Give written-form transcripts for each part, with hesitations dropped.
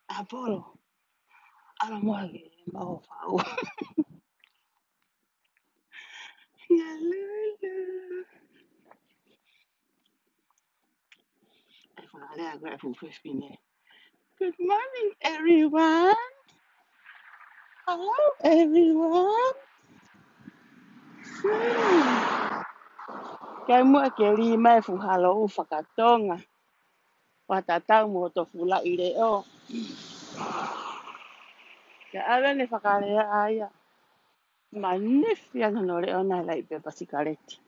Apolo, ala mwage maofau. Good morning, everyone. Hello, everyone. Cái mua cái li mai phụ hà lô whakatonga. Watatau mo to fula i reo. Ka ala ne whakarea aia. Manifia no reo nai lai pe pasikareti.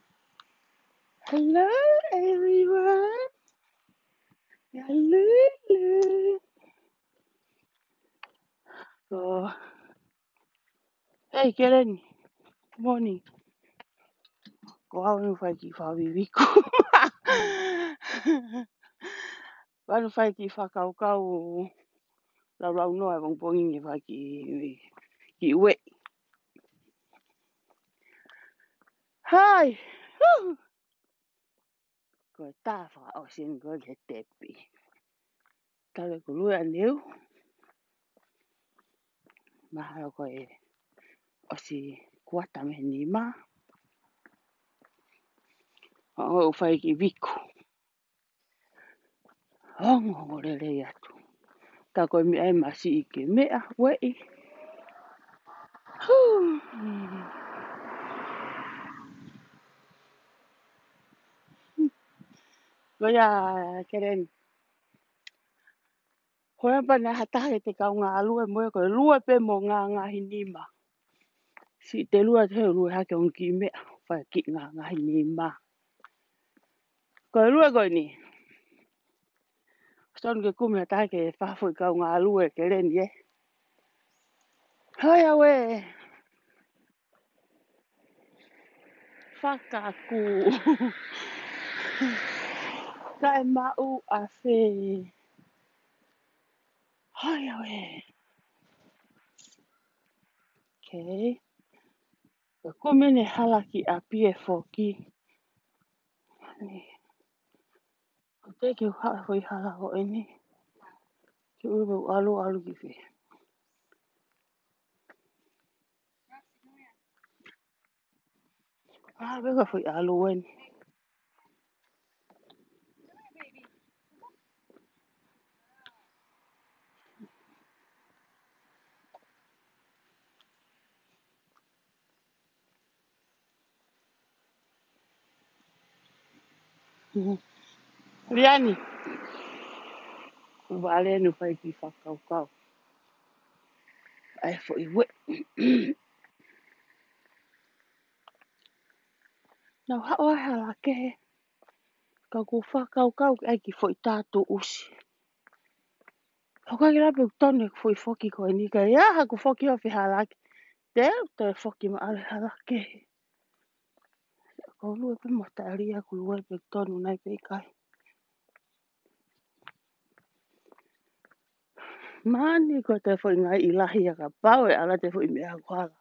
Hello, everyone. Hello. So, hey, Keren. Good morning. Ko au nu fai ki whawiwiku. Wanu fai ki whakaukau. La rau noa wang pongi ni fai ki ue. Hai. Ko tā wha o sin ko le tepi. Tale ko lua neu. Maha ko e o si kuata me ni ma. O fai ki wiku. Hongo le le atu. Ta ko mi ai masi i ke mea wei. Ko ya Keren. Hoi pa na hatahe te kau ngā alue moe ko lua pe mo ngā hinima. Si te lua te lua hake on ki mea. Whai ki ngā hinima. Ko lua koe ni. Stonu ke kume hatahe ke whawhoi kau ngā alue Keren ye. Hoi awe. Whakaku. Kai mau a whi. Hoi awe. Okay. Ka kumene halaki a pie foki. O te ki hoi hala ho eni. Ki uru alu ki whi. Weka whi alu eni. Riani. Wale nu whai ki whakau kau. Ai fo I we. Nau hao hala ke. Ka ku whakau kau ai ki fo I tātou usi. Haka ki rape utone fo I foki koe ni ka ia haku foki o whi halaki. Te te foki ma ale halake. Ko lua pe mo taria ku lua pe tonu nai pe kai. Mani ko te fo I ngai ilahi a ka pau e ala te fo I mea kuala.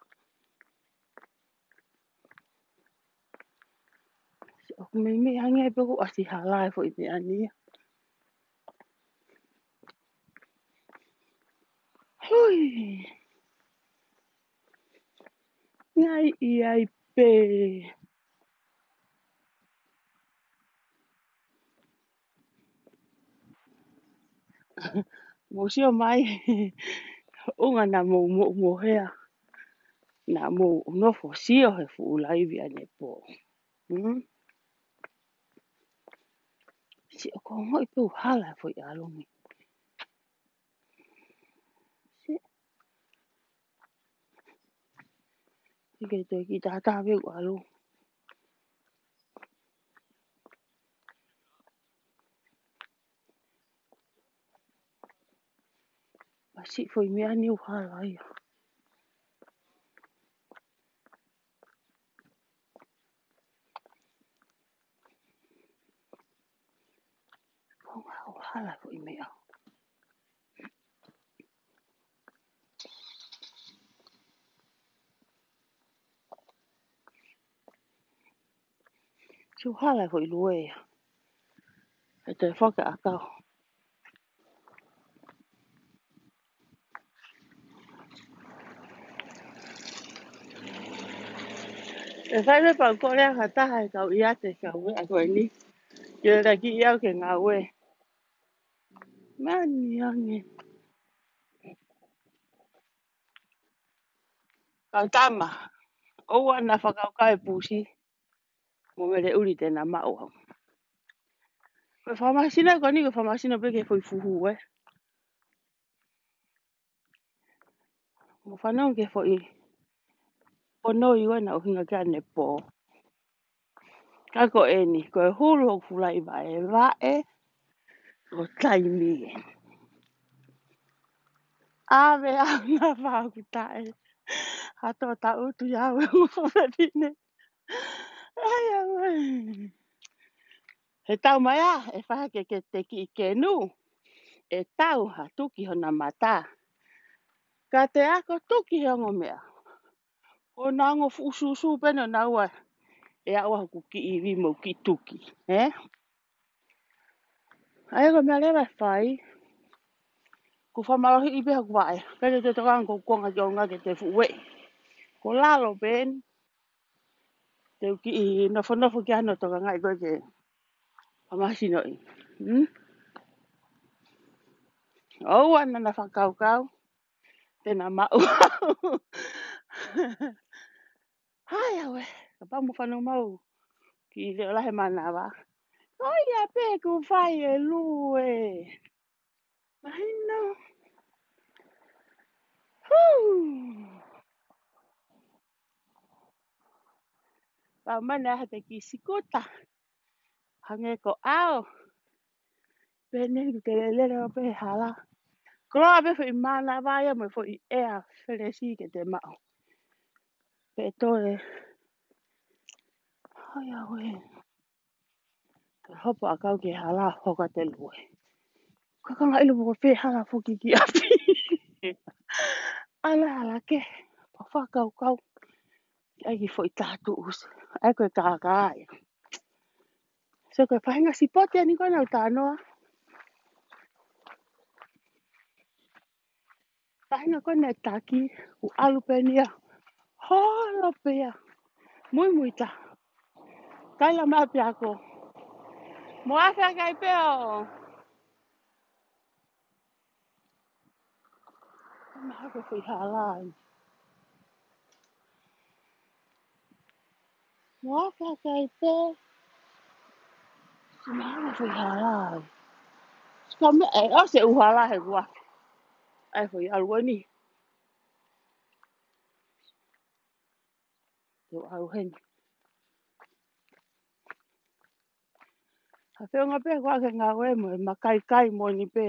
O me hangi ai pe ku asi halai fo I mea nia. Hui. Ngai I ai pe. Mo sio mai. Unga na mo hea. Na mo no fo sio he fu ulaivi ane po. Si o ko ngoi pe hala fo I alumi. Si. Ike te ki tata pe u alu. Si fo I mea ni u hala ia. Konga u hala fo I mea. hala ko ilue. E te whaka a kau. E whai me pau kore a taha e kau ia te kau e a koe ni. Kia ra ki iau ke ngā ue. Mani ange. Kau tama. Oua na whakau kai pusi. Mo mere uri tēnā mau au. Koe whamasina ko ni ko whamasina peke fui fuhu e. Mo whanau ke fui. Pono i wena o hinga kia ne pō. Kako e ni. Koe hulu o fulai vae. O taimi e. Awe au na whaku tae. Hato ta utu iau e ufuratine. Ai au e. He tau mai a. E whake ke te ki ke nu. E tau ha tuki hona mata. Ka te ako tuki hongo mea. O nango fususu peno na ua. E awa ku ki iwi mo ki tuki. Ai ko mea lewa whai. Ku whamarohi i beha ku wae. Kaya te tokan ko konga ki o ngā ke te fuwe. Ko lalo ben. Te uki i nofo ki ano toka ngai koe ke. Pamasino i. O ana na whakau kau. Tēnā mau. Hai awe. Ka pamu whanu mau. Ki reo lahe mana wa. Oi a pe ku whai e lue. Mahino. Pau mana ha te ki sikota. Hange ko ao. Pene ku te lelere o pe hala. Kroa be fo i mana vaya mo fo i ea feresi ke te mau. Pe toe. Hai awe. Ka hopo a kau ke hala hoka te lue. Ka kanga ilu mo pe hala fo ki api. Ala ke. Pa whakau kau. Ai ki fo i tātu usi. Ai koe kākāia. So koe whahinga si pote ani koe nau tānoa. Whahinga koe ne taki. U alu penia. Holo pea. Mui ta. Kaila maa pia ko. Mo awhia kai peo. Maha ko whi halai. Mo awhia kai peo. Maha ko whi halai. Ska me e o se uhala he gua. Ai whi alua ni. Te au heni. Ha wheo ngā pēr kua ke ngā koe mo e makai kai mo ni pē.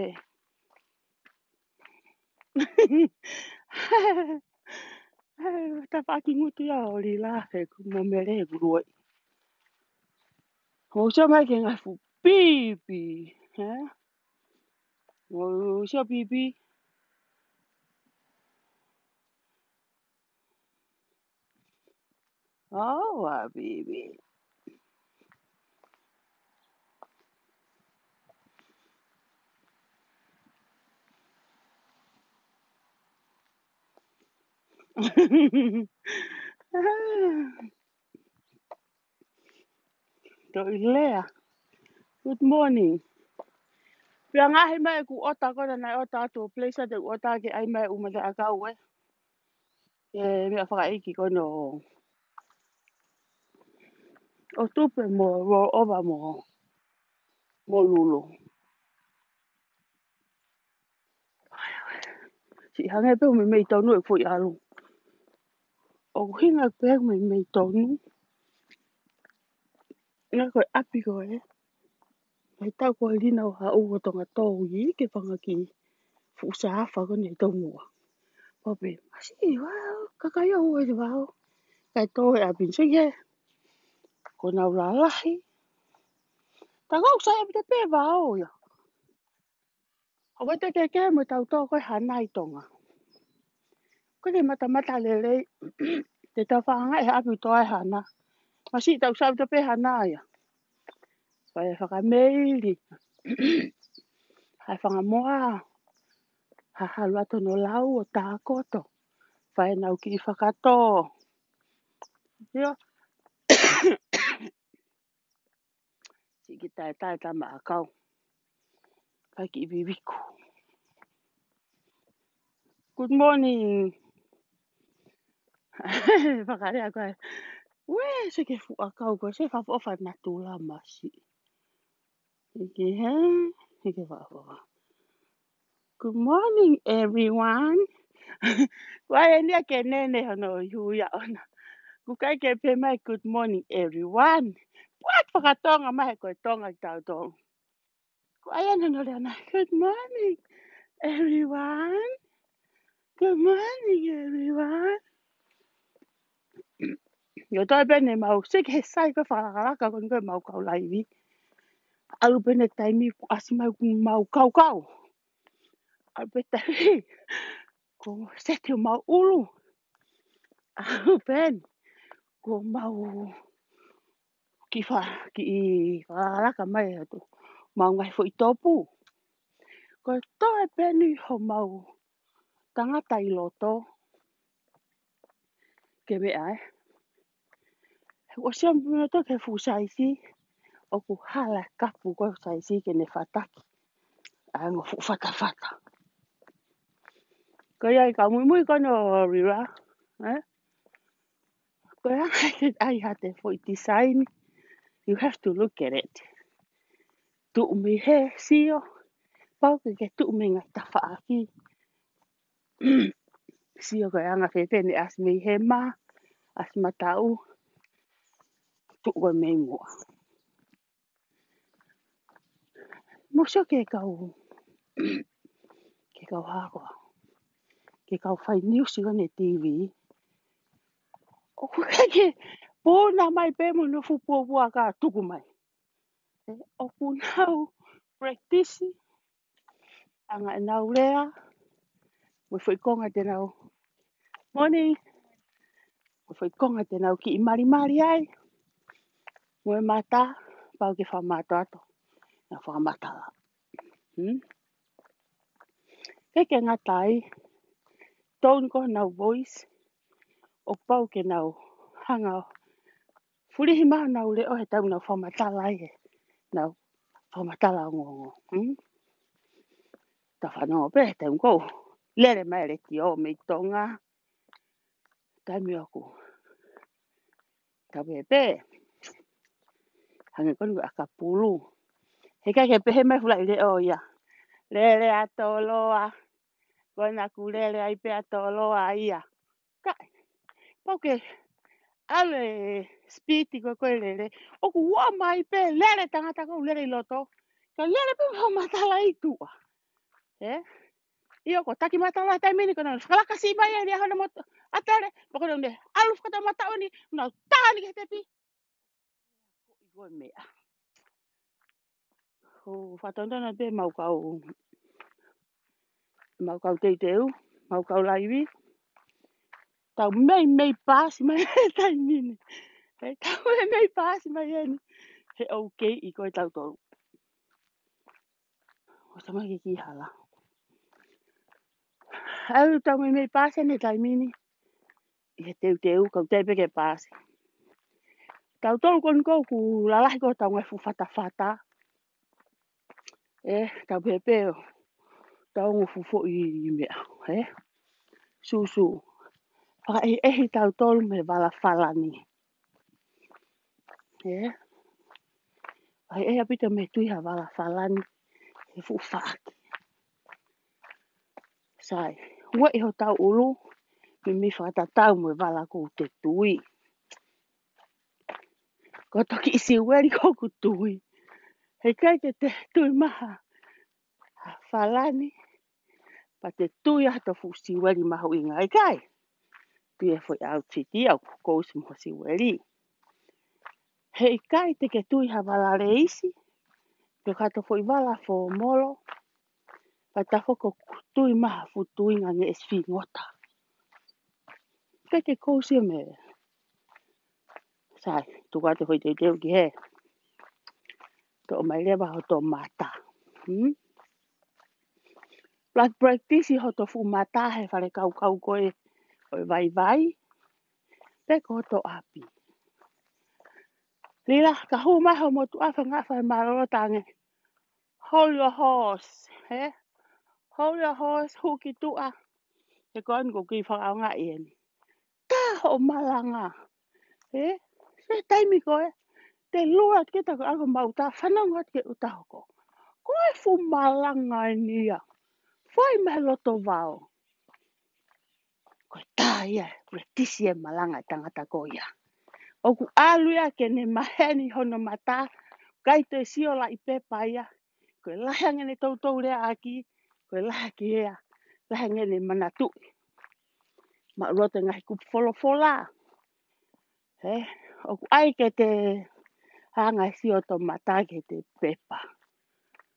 Ta whaki nguti a ori la he mo mere he guroi. Ho so mai ke ngā fu pipi. Ho so pipi. Oh, a pipi. To Lea. Good morning. Pia ngahi mai ku ota kona nai ota atu o place te ota ke ai mai umate a kau e. E mea whakaiki kono o tupe mo ro ova mo lulu. Si hange pe me mei tonu e fui alu. O hinga pe me mei tonu. Nga koe api koe e. Mai tau koe lina o ha uwa tonga tau i ke whangaki. Fu sa hafa kone i tonua. Pope, asi, wau, kakaia ua i wau. Kai tō e apin sui he. Ko nau la lahi. Ta kau sa e te pe wau ya. O koe te keke mo tau tō koe hana i tonga. Koe te mata lelei. Te tau whanga e api tō ai hana. Masi tau sa te pe hana ia. Pai whakameiri. Hai whangamoa. Hahalu ato no lau o tākoto. Pai nau ki whakato. Io. Siki tai tama akau. Pai ki ibiwiku. Good morning. Whakarea koe. Ue, se ke fu akau koe. Se whawha na tūla masi. Hiki he. Hiki whawha. Good morning, everyone. Wai enia ke nene hono ihuia ona. Kukai ke pe mai good morning, everyone. What whakatonga mai koe tonga ki tau tonga. Wai ena no reana. Good morning, everyone. Good morning, everyone. Yo toi bene mau sik he sai ko whakaraka kon koe mau kau laivi. Alu bene taimi asimai mau kau. Alu bene taimi. Ko setio mau ulu. Alu bene. Ko mau ki whakaraka mai atu. Mau ngai fo i topu. Ko toi bene ho mau tangata i loto. Ke mea e. O siampuna to ke fusaisi. O ku hala kapu ko saisi ke ne fataki. Ango fu fata. Ko ia ka mui kono rira. Eh? Ko ia I had it for design. You have to look at it. Tu me he sio. Pau ke tu me ngai tafa aki. Sio ko anga fetene as me he ma. As matau. Tu ko me mo. Moso ke kau. Ke kau hako. Ke kau fai news ko ne TV. O ke po na mai pe mo no fu po ka tuku mai. O ku nau practice. Anga nau lea. Mo foi konga te nau. Morning. Mo foi konga te nau ki i mari ai. Mo e mata. Pau ke whamata ato. Na whamata la. Ke ngatai. Tone ko nau voice. O pau ke nau hanga. Furihi maha nau le o he tau nau whamata la e. Nau whamata la ngongo. Ta whanau pe he tau kou. Lere mai re ki o me tonga. Taimi aku. Ta pepe. Hange konu akapulu. He kai ke pehe mai fulai le o ia. Lele atoloa. Kona ku lele ai pe atoloa ia. Kai. Pauke. Ale spiti ko koe lele. Oku ua mai pe lele tangata kou lele loto. Ka lele pe matala i tua. Iyo ko taki matala tai mini kona. Skala kasi mai e ria hono moto. Atare. Pokona unde. Aluf kata mata oni. Una tahani ke tepi. Ko igoi mea. Ho whatondona pe mau kau teiteu, mau kau laivi. Tau mei pasi mai tai mini. He tau mei pasi mai eni. He okay i koe tau tolu. O sama ki hala. Au tau mei pasi eni tai mini. I he teu kau tepe ke pasi. Tau tolu kon kou ku lalahi ko tau ngai fu fata. Tau pepeo. Tau ngu fu i mea. Susu. Whaka ehi tau tolu me wala whalani. Ai apita me tuiha wala whalani. He fu whaaki. Sai. Ua iho tau ulu. Me whakatau me wala ko te tui. Ko toki isi weri ko ku tui. He kai te tui maha. Whalani. Pa te tui ato fu si weri maha inga. He kai. Tui e fwoi au titi au kousi mo si weri. He kai te ke tui ha wala reisi. Te kato fwoi wala fo molo. Pa ta foko tui maha fu tui ngange esfi ngota. Ke kousi me. Sai, tu kate fwoi te teu ki he. To mai lewa ho to mata. Black practice ho to fu mata he whare kau koe vai. Te ko to api. Lila ka hu mai ho mo tu afa ngā whai maroro tange. Hold your horse. Hold your horse hu ki tua. Te koan ko ki whakao ngā ieni. Tā ho malanga. Se taimi koe. Te luat kita ko ako mau tā whanangat ke utahoko. Koe fu malanga e nia. Whai me loto vao. Koe tā ia. Retisi e malanga e tangata ko ia. Oku aluia ke ne maheni hono mata. Kai te sio la i pepa ia. Koe lahanga ne tautou rea aki. Koe laha ki ea. Lahanga ne manatu. Ma rote ngahi kupu fola. Oku ai ke te hanga sio to mata ke te pepa.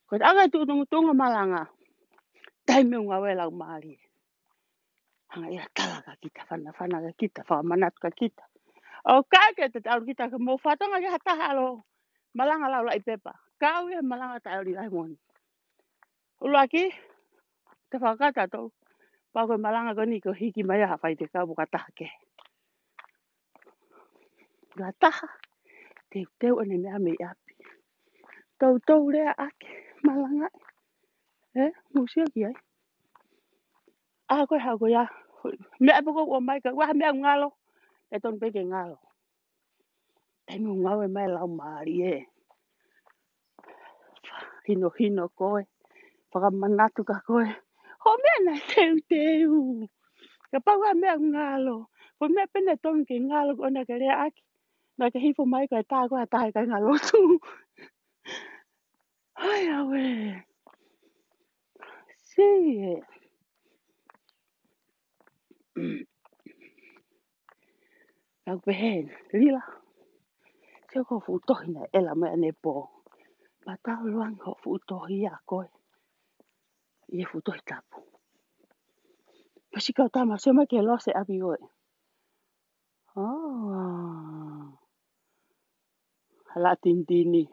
Koe anga tunga malanga. Taime unga wela umari. Hanga ia talaka kita. Whana ka kita. Whamanatu ka kita. O kai ke te tau kita ka mo whatonga ki hataha alo. Malanga lau lai pepa. Kau ia malanga tai ori lai moni. Uluaki. Te whakata tau. Pau koe malanga koni ko hiki mai aha whai te kau bukataha ke. Gataha. Teu ane mea mei api. Tau rea ake. Malanga. Musio ki ai. Koe hau koe ia. Mea poko o mai ka. Waha mea ngalo. E ton peke ngalo. Taimi ungawe mai lau maari e. Hino koe. Whakamanatu ka koe. Ho mea na teu. Ka pau ha mea ngalo. Ko mea pene ton ke ngalo ko ona ka rea aki. Na ka hifo mai ka e tā koe a tahe ka ngalo tu. Hai awe. Si. Kau pehen. Lila. Sio ko futohi na ela mea ne po. Patau luang ho futohi a koe. Ie futohi tapu. Pasi kau tama sio mai ke lose api koe. Hala tintini.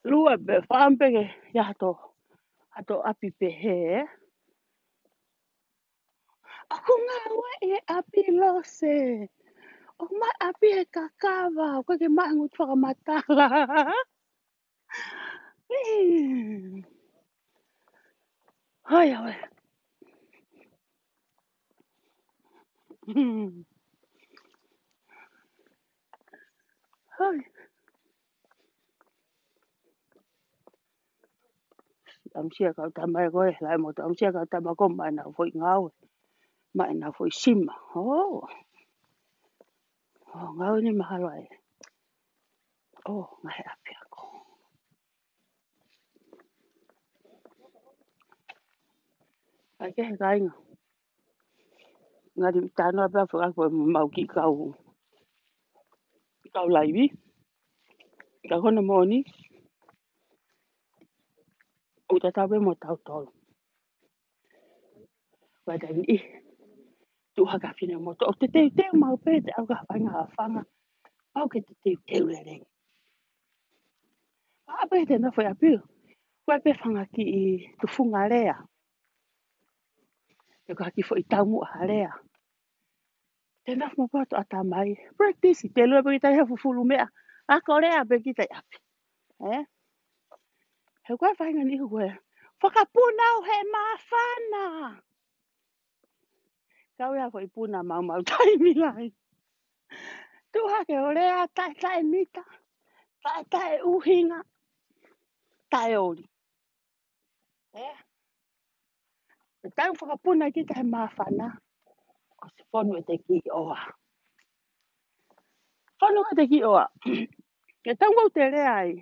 Lua be whampege. Ia hato api pehe. Ako ngā ue e api lose. O mai api e kakawa. Koe ke mahangu tu whakamatala. Hai awe. Hai. Amsia kau tamai koe. Lai mo amsia kau tamai koe mai nau foi ngau. Mai nau foi sima. Ngau ni mahalo ai. Ngai api ako. Ai ke he kainga. Ngari tano apa whakako mau ki kau. Kau laiwi. Ka kona moni. O tatawe mo tau tolu. Wadani i. Tu haka fina mo to. O te teu mau pete au ka whainga whanga. Au ke te teu le rei. Pete na foi api. Koe pe whanga ki i tu funga rea. Te ka ki fo i tau mua rea. Tēnā mo pato ata mai. Practice. Te lua pe kitai hefu fulu mea. Ako rea pe kitai api. He koe whainga ni koe. Whakapunau he mawhana. Kau ea fo i puna mau taimi lai. Tu hake o rea tae mita. Tae uhinga. Tae ori. Tae whakapuna kita he mawhana. O se whonu e te ki oa. Whonu e te ki oa. Ke tango te rea ai.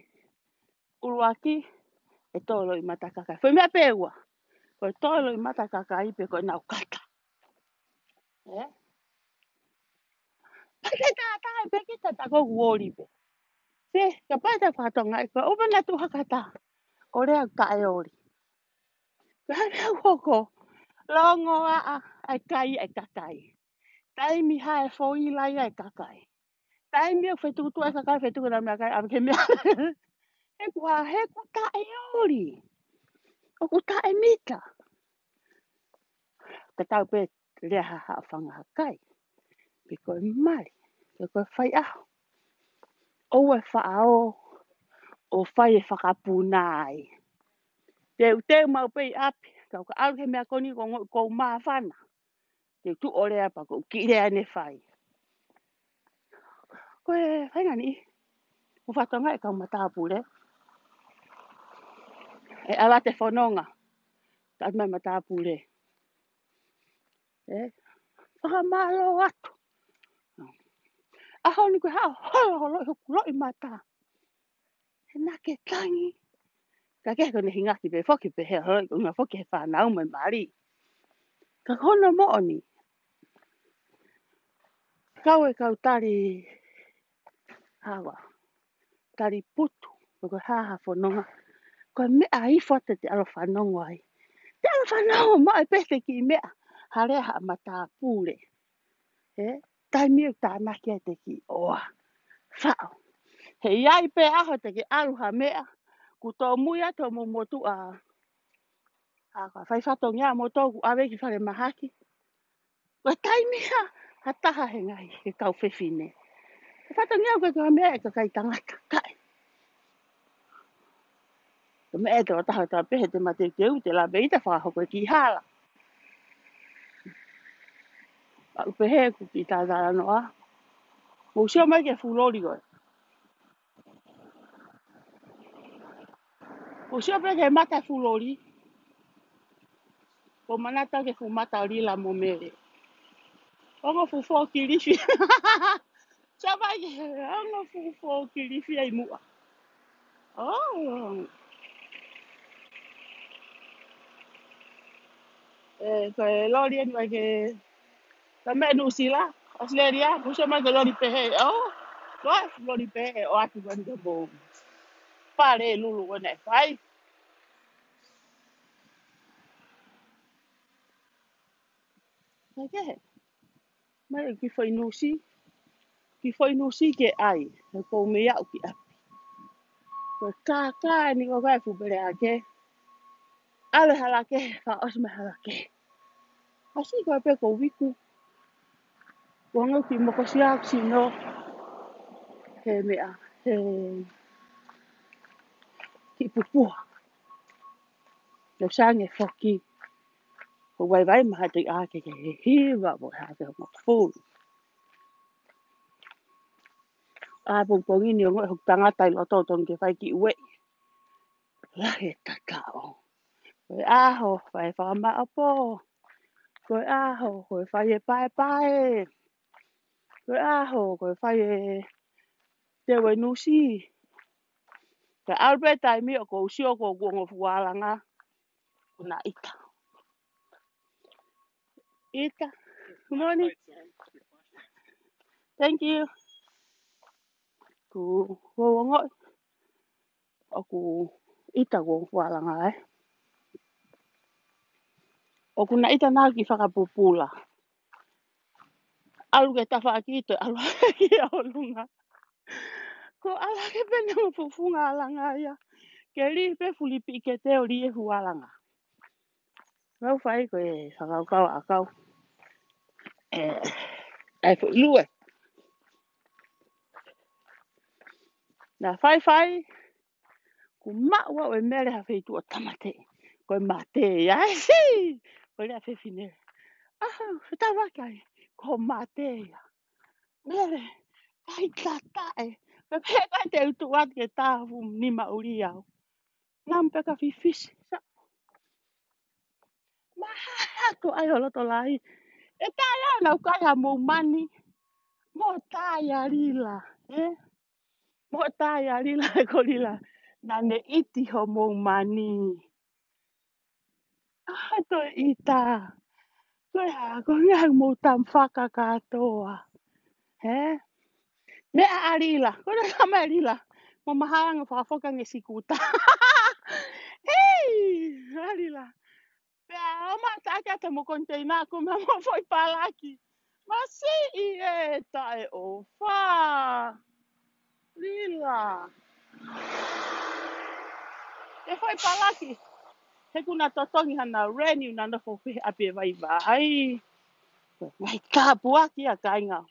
Uruaki. E tolo i matakakai. Foi mea peua. Koe tolo i matakakai pe koe nau kata. Pake tātai pe kita tako kuori pe. Se, ka paita whatonga e koe. Opa na tu hakata. O rea tae ori. Ka rea hoko. Longo a ai kai e kakai. Tai mi hae fo i lai e kakai. Tai mea whai tuku tua ka kai whai tuku na mea kai awa ke mea. He ku tae ori. O ku tae mita. Te tau pe rea ha whanga kai. Pe koe mari. Pe koe whai aho. O e whaao. O whai e whakapuna ai. Te mau pei api. Kau ka aru he mea koni ko maa whana. Te tu orea pa ko ki rea ne whai. Koe whaingani. O whatonga e kau matapure. E awa te whanonga. Tau mai matapure. Whakamalo atu. Aho ni koe hao. Holo hoku loi mata. He nake tangi. Ka keha kone hingaki pe whoki pe hea hoi. Unga whoki he whanau mai mari. Ka kono mo oni. Kau e kau tari. Hawa. Tari putu. Koe haha whanonga. Koe mea i whata te alo whanonga ai. Te alo whanonga mo e pete ki mea. Harea ha matapure. Tai miu tā naki te ki oa. Whao. He iai pe aho te ki aruha mea. Ku tō mui ato mo motu a. Whai whato ngā mo tōku awe ki whare mahaki. Koe tai mea. Ha taha he ngai. He kau whiwhine. He whato ngā koe kua mea e ka kai tangata. Kai. Ko mea e te o taha tā pehe te mate te u te la beita whahoko ki hala. A upehe ku ki tātara noa. Mo sio mai ke fulori koe. Mo sio mai ke mata fulori. Ko manata ke fumata rila mo mere. Ongo fufo kirifi. Saba ke ongo fufo kirifi ai mua. Oh. Ko lori en mai ke tambe no sila. Australia, mo sio mai ke lori pehe. Oh. Lori pehe o atu kan de bo. Pare lulu wona fai. Ke mai ki foi nusi. Ki foi nusi ke ai. Ko me ya ki a. Ko ka ni ko vai fu bere ake. Ale halake fa osme halake. Asi ko pe ko wiku. Wanga ki mo ko sia sino. He mea. He ki pupua. Le sange foki. Ko vai ma te ake ke hiwa mo ha ke mo fu. A po ni ngo ho tanga tai lo to ton ke fai ki we. La he tatao. Ko aho fai fa ma apo. Ko aho ko fai e pai. Ko aho ko fai e te we nusi. Ka Albert ai mi ko usio ko ngo fualanga. Kuna ita. Ita. Good morning. Thank you. Ku ngo aku ita ko fualanga ai. O kuna ita na ki whakapupula. Alu ke tafa aki to alu ki olunga. Ko ala ke pene mo fufunga alanga ia. Ke li pe fulipi ke te ori e hualanga. Rau whai ko e whakaukau akau. Ai fu lue. Na whai. Ku maua o e mere ha whaitu o tamate. Ko e mate ia si. Ko rea whiwhine. Whetawakai. Ko mate ia. Mere. Kai tatae. Me pēkai te utu wat ke tāhu ni mauri au. Nampe ka whiwhisi. Maha ko ai holo to lai. E tai ana kai ha mo mani. Mo tai rila. Mo tai rila ko rila. Nane iti ho mo mani. To ita. Ko ha ko ngang mo tam whaka katoa. Me a rila. Ko na kama rila. Mo mahanga whakafoka nge sikuta. Hei! Rila. Pea o mata ake ata mo container ko me mo foi palaki. Masi i e tae o wha. Lila. E whai palaki. He kuna totongi hana reni una na fofi api vai vai. Ngai ka puaki a kainga.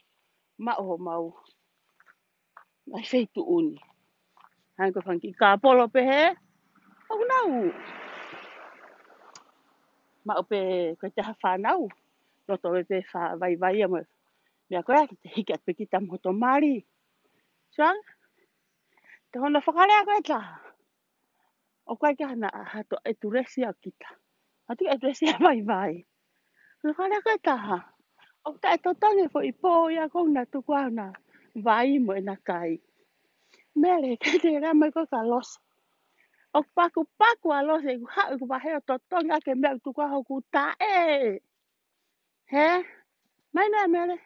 Ma o mau. Ngai feitu uni. Hai ko fanki ka polo pe he. O nau. Ma o pe ko te ha whanau. Roto e pe wha vai vai a mo. Mea koe ki te hiki at pe ki tam hoto mari. Sang, te hono whakarea koe ta. O koe ki hana hato e tu resi au kita. Atu e tu resi a vai vai. Whakarea koe ta ha. O ta e totange fo i pō ia kona tuku ana. Vai mo e na kai. Mere, ke te rea mai koe ka los. O paku paku a los e ku hau ku waheo totonga ke mea tuku aho ku ta e. He? Mai nea mere.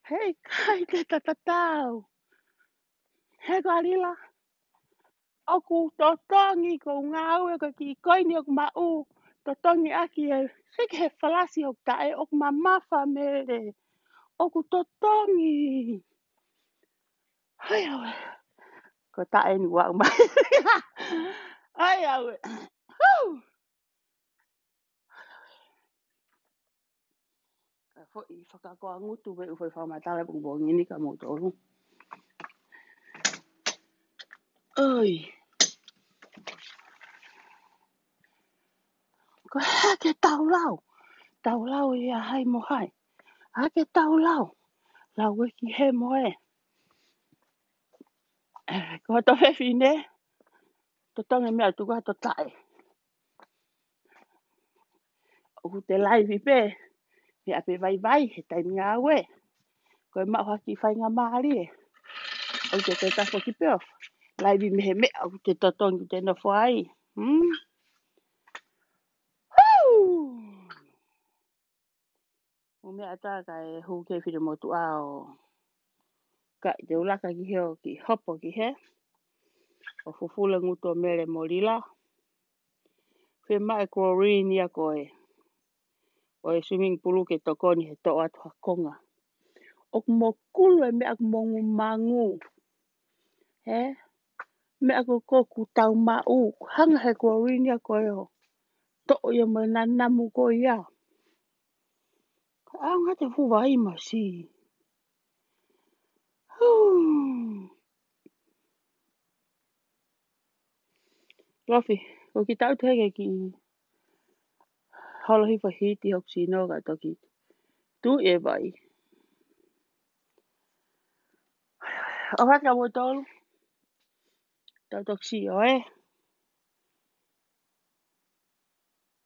Hei kai te tatatau. He ko alila. Oku totongi ko ngau e ko ki koini o mau totongi aki e sik he falasi o tae o mamafa mere oku totongi ai awe ko tae ni wa mai ai awe fo I whakako a ngutu me ufoi whamatale bungbongi ni ka motoru oi ko hake tau lau ia hai mo hai hake tau lau wiki he mo e ko to fefine totongi mea tuku hato tae o te live pe he ape vai vai he tai ngā we ko e mau haki whai ngā mahari e o te tafo ki peo live me he mea o te totongi te na whai o mea tā ka e hu ke whire motu a o ka te ulaka ki heo ki hopo ki he o fufula nguto mere mo lila whe mai chlorine ia koe o e swimming pool ke tokoni he to atu hakonga o mo kulu e mea mo mangu he mea ko koku tau mau hanga he chlorine ia koe ho to ia mo na namu ko ia a nga te fu vai ma si Lofi, o ki tau tege ki holohi whahiti hoksi no ga toki tu e vai o haka mo tolu tau toksi o